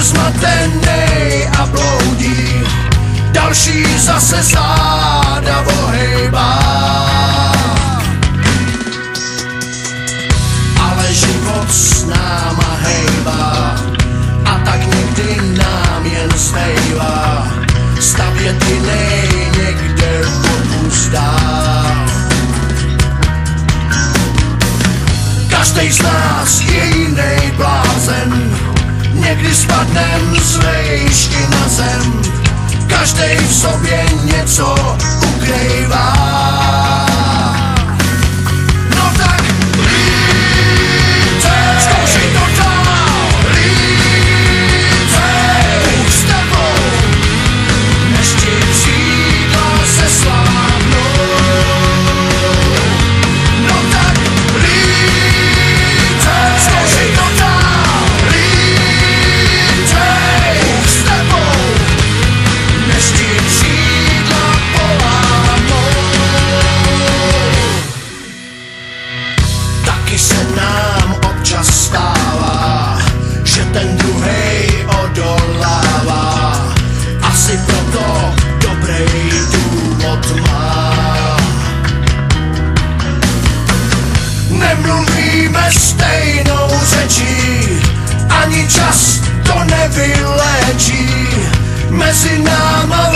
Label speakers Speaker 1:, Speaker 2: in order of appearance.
Speaker 1: je zmatenej a bloudí, další zase záda ohejbá. Ale život s náma hejbá a tak někdy nám jen zbývá stavět jinej někde odpustá. Každej z nás je jinej blázen, někdy spadnem z vejšky na zem, každej v sobě něco ukrývá. No tak lítej, zkoušej to dál, lítej, už s tebou, než ti křídla se slábnou. No tak lítej, zkoušej to dál, lítej, už s tebou, než ti křídla polámou. Taky se nám občas stává, že ten druhej odolává, asi proto dobrý důvod má. Nemluvíme stejnou řečí, ani čas to nevyléčí, mezi náma